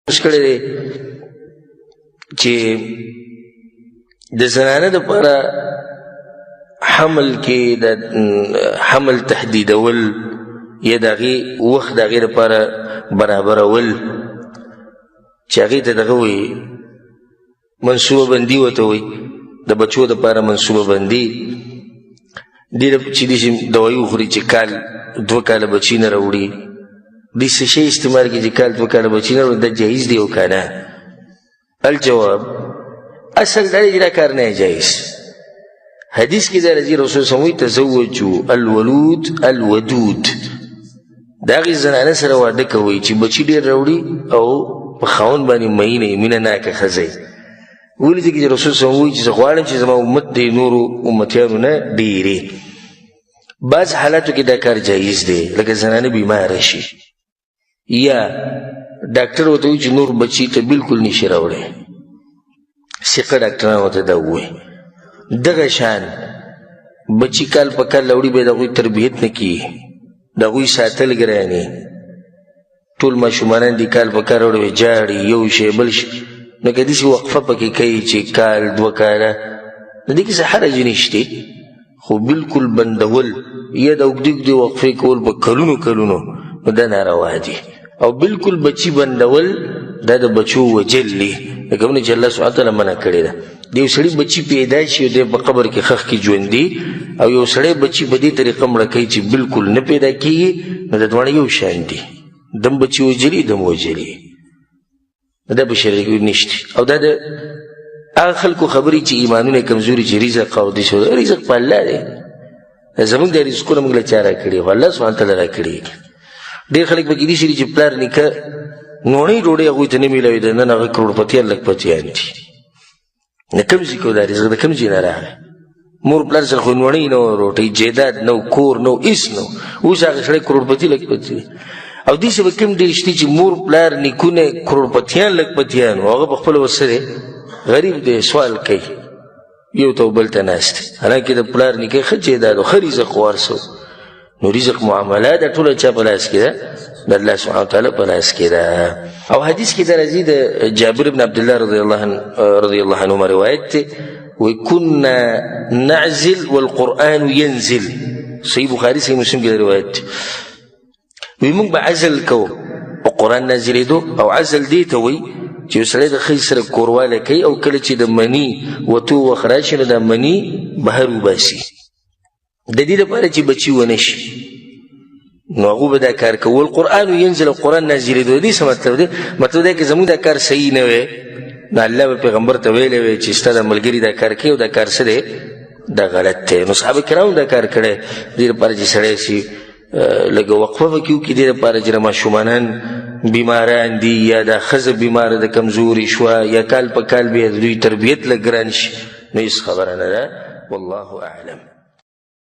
کړی دی چې د زنانه دپاره حمل کې د حمل تحدیدول یا د هغې وخت د هغې دپاره برابرول چې هغې ته دغه وایي منصوبه بندي ورته وایي د بچو دپاره منصوبه بندي دې چې داسې دوایي وخوري چې کال 2 کاله بچي نه راوړي دې څه شی استعمال کړي چې کال 2 کاله بچي نه راوړي دا جایز دی او که نه الجواب اصل دا دی چې دا کار نه جایز حدیث کې دا راځي رسول صلی الله علیه وسلم تزوجوا الولود الودود د هغې زنانه سره واده کوئ چې بچي ډېر راوړي او په خاوند باندې مینه مینه ناکه ښځه ولې ځکه چې رسول صلی الله علیه وسلم وایي چې زه غواړم چې زما امت د نورو امتیانو نه ډېرې بعض حالاتو کې دا کار جایز دی لکه زنانه بیماره شي یا ډاکټر ورته وایي چې نور بچي ته بلکل نشي راوړی ثقه ډاکټران ورته دا ووایي دغه شان بچي کال په کال راوړي به د هغوی تربیت نه کیږي د هغوی ساتل ګرانې ټول ماشومانان دي کال په کال راوړي جاړي یو شی بل شي نو که داسې وقفه پکې کوي چې کال 2 کاله د دې کې څه حرج نشته خو بلکل بندول یا د اوږدې اوږدې وقفې کول په کلونو کلونو نو دا ناروا دي او بلکل بچي بندول دا د بچو وجل دی لکه ونه چې الله سبحانه وتعالی منع کړې ده د یو سړي بچي پیدا شي او دی په قبر کې خښ کې ژوندي او یو سړی بچي په دې طریقه مړه کوي چې بلکل نه پیدا کېږي نو د دواړه یو شان دي دم بچي وجلي دم وجلي دا په شریعت کې نشته او دا د هغه خلکو خبرې چې ایمانونه کمزوري چې رزق او دې شو رزق په الله دی زموږ د رزقونه موږ له چا راکړي خو الله سبحانه وتعالی راکړي ډېر خلک پکې دي چې پلار نیکه نوڼۍ ډوډۍ هغوی ته نه میلاوي د نن هغه کروړپتیان لکپتیان دي نه کوم ځای کې دا رزق د کوم ځای نه راغی مور پلار سره خو نوڼۍ نه وه روټۍ جایداد نه و کور نه و هېڅ نه و اوس هغه سړی کروړپتي لکپتي او داسې به کوم ډېر شته چې مور پلار نیکونه کروړپتیان لکپتیان و هغه په خپله ورسره غریب دی سوال کوي یو ته بل ته ناست دی حالانکې د پلار نیکه ښه جایداد و ښه رزق وارثه نو رزق معامله دا ټوله چا په لاس کې ده د الله سبحانه وتعالی په لاس کې ده او حدیث کې دا راځي د جابر بن عبدالله رضی الله عنهما روایت دی وایي كنا نعزل والقرآن ينزل صحیح بخاري صحیح مسلم کې دا روایت دی وایي موږ به عزل کوو او قرآن نازلېدو او عزل دې ته وایي چې یو سړی د ښځې سره کوروالی کوي او کله چې د مني وتو وخت راشي نو دا مني بهر وباسي د دې دپاره چې بچي ونه شي نو هغو به دا کار کوي القرآن ینزل قرآن نازلېدو د دې څه مطلب دی مطلب دی که زموږ دا کار صحیح نه وی نو الله به پیغمبر ته ویلی وی چې ستا دا ملګري دا کار کوي او دا کار څه دی دا غلط دی نو صحابه کرامو دا کار کړی دې لپاره چې سړی شي لږه وقفه به کې وکړي دې لپاره چې ماشومانان بیماران دي یا دا ښځه بیماره ده کمزوري شوه یا کال په کال بیا د دوی تربیت لږ ګران شي نو هېڅ خبره نه ده والله اعلم